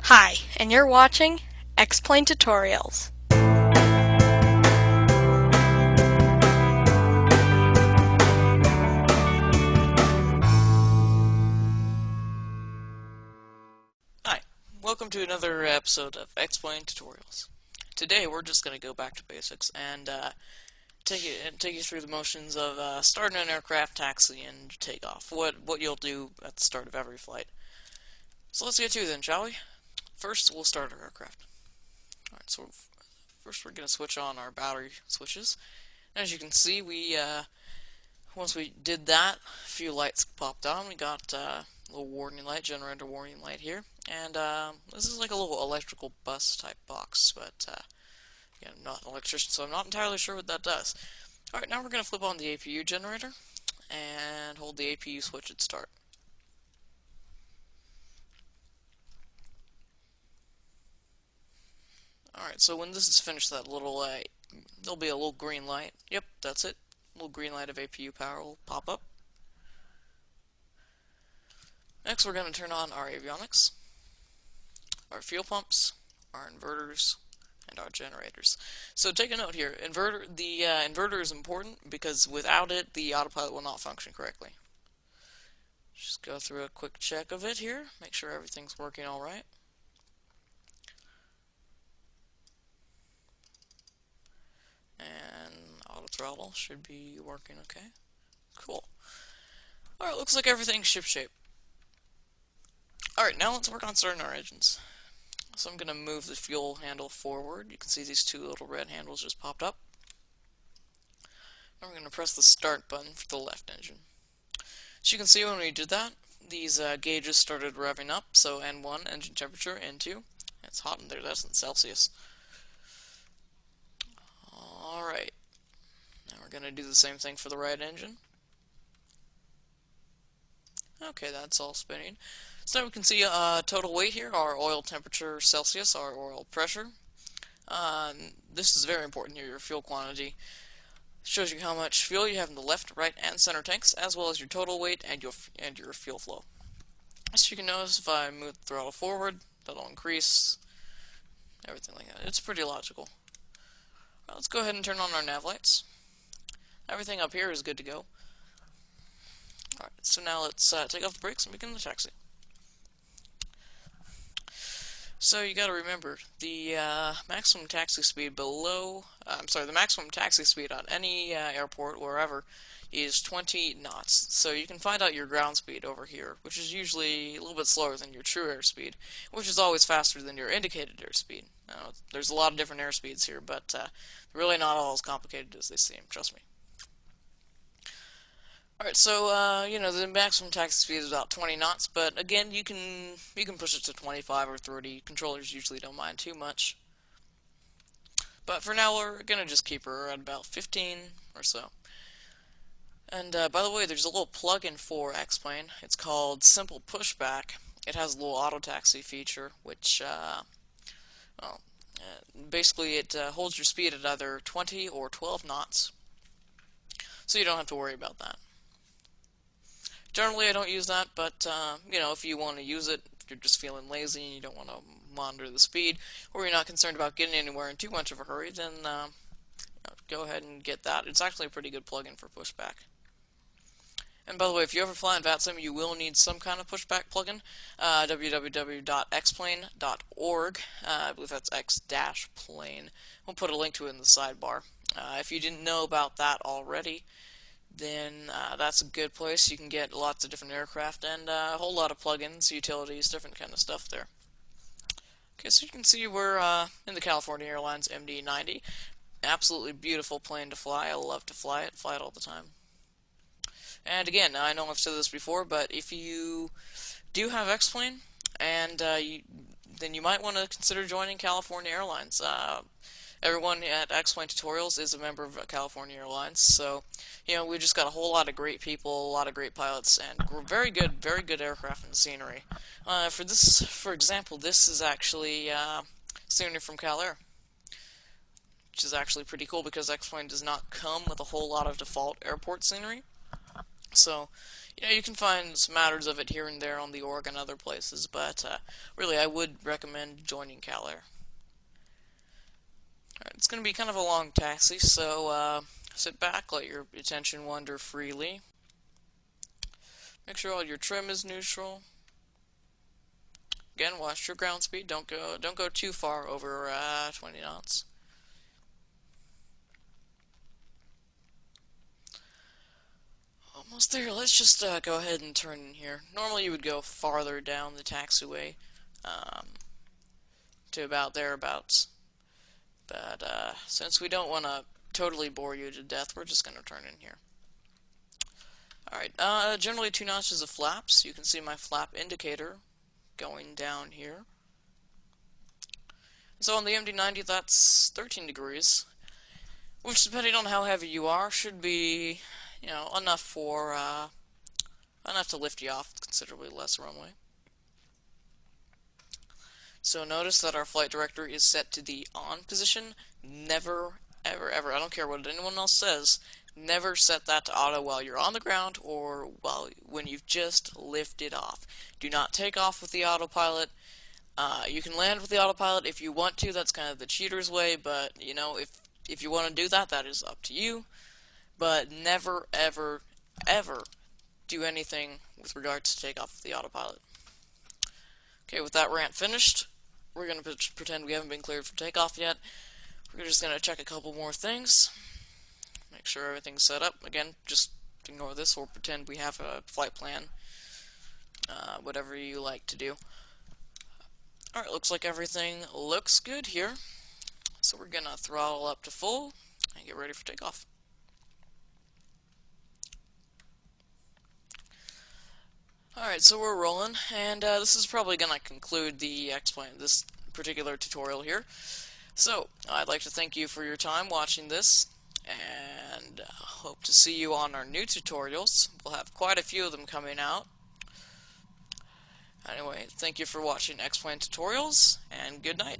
Hi, and you're watching Explain Tutorials. Hi, welcome to another episode of Explain Tutorials. Today we're just going to go back to basics and take you through the motions of starting an aircraft, taxi, and takeoff. What you'll do at the start of every flight. So let's get to it then, shall we? First, we'll start our aircraft. Alright, so first we're going to switch on our battery switches. As you can see, once we did that, a few lights popped on. We got a little warning light, generator warning light here, and this is like a little electrical bus type box, but yeah, I'm not an electrician, so I'm not entirely sure what that does. Alright, now we're going to flip on the APU generator and hold the APU switch at start. Alright, so when this is finished, there'll be a little green light. Yep, that's it. A little green light of APU power will pop up. Next, we're going to turn on our avionics, our fuel pumps, our inverters, and our generators. So take a note here. The inverter is important because without it, the autopilot will not function correctly. Just go through a quick check of it here. Make sure everything's working all right. And auto throttle should be working okay. Cool. Alright, looks like everything's shipshape. Alright, now let's work on starting our engines. So I'm going to move the fuel handle forward. You can see these two little red handles just popped up. Now we're going to press the start button for the left engine. As you can see, when we did that, these gauges started revving up. So N1, engine temperature, N2. It's hot in there, that's in Celsius. Alright, now we're going to do the same thing for the right engine. Okay, that's all spinning. So now we can see total weight here, our oil temperature Celsius, our oil pressure. This is very important here, your fuel quantity. It shows you how much fuel you have in the left, right, and center tanks, as well as your total weight and your fuel flow. As you can notice, if I move the throttle forward, that'll increase, everything like that. It's pretty logical. Well, let's go ahead and turn on our nav lights. Everything up here is good to go. Alright, so now let's take off the brakes and begin the taxi. So you got to remember the maximum taxi speed the maximum taxi speed on any airport wherever is 20 knots. So you can find out your ground speed over here, which is usually a little bit slower than your true airspeed, which is always faster than your indicated airspeed. Now, there's a lot of different airspeeds here, but they're really not all as complicated as they seem. Trust me. Alright, so, the maximum taxi speed is about 20 knots, but again, you can push it to 25 or 30. Controllers usually don't mind too much. But for now, we're going to just keep her at about 15 or so. And, by the way, there's a little plugin for X-Plane. It's called Simple Pushback. It has a little auto taxi feature, which, basically it holds your speed at either 20 or 12 knots. So you don't have to worry about that. Generally, I don't use that, but, if you want to use it, if you're just feeling lazy and you don't want to monitor the speed, or you're not concerned about getting anywhere in too much of a hurry, then go ahead and get that. It's actually a pretty good plugin for pushback. And by the way, if you ever fly in VATSIM, you will need some kind of pushback plugin. www.xplane.org. I believe that's X-plane. We'll put a link to it in the sidebar. If you didn't know about that already, then that's a good place. You can get lots of different aircraft and a whole lot of plugins, utilities, different kind of stuff there. Okay, so you can see we're in the California Airlines MD-90. Absolutely beautiful plane to fly. I love to fly it all the time. And again, I know I've said this before, but if you do have X-Plane, and then you might want to consider joining California Airlines. Everyone at X-Plane Tutorials is a member of California Airlines, so we just got a whole lot of great people, a lot of great pilots, and very good aircraft and scenery. For example, this is actually scenery from Cal Air, which is actually pretty cool because X-Plane does not come with a whole lot of default airport scenery. So, you can find smatters of it here and there on the org and other places, but really I would recommend joining Cal Air. Alright, it's going to be kind of a long taxi, so sit back, let your attention wander freely. Make sure all your trim is neutral. Again, watch your ground speed. Don't go too far over 20 knots. Almost there. Let's just go ahead and turn in here. Normally you would go farther down the taxiway um, to about thereabouts. But since we don't want to totally bore you to death, we're just going to turn in here. Alright, generally 2 notches of flaps. You can see my flap indicator going down here. So on the MD-90, that's 13 degrees, which, depending on how heavy you are, should be, enough to lift you off considerably less runway. So notice that our flight director is set to the on position. Never, ever, ever, I don't care what anyone else says, never set that to auto while you're on the ground or when you've just lifted off. Do not take off with the autopilot. You can land with the autopilot if you want to. That's kind of the cheater's way, but if you want to do that, that is up to you. But never, ever, ever do anything with regards to take off with the autopilot. Okay, with that rant finished, we're going to pretend we haven't been cleared for takeoff yet. We're just going to check a couple more things. Make sure everything's set up. Again, just ignore this or pretend we have a flight plan. Whatever you like to do. Alright, looks like everything looks good here. So we're going to throttle up to full and get ready for takeoff. Alright, so we're rolling, and this is probably going to conclude this particular tutorial here. So, I'd like to thank you for your time watching this, and hope to see you on our new tutorials. We'll have quite a few of them coming out. Anyway, thank you for watching X-Plane Tutorials, and good night.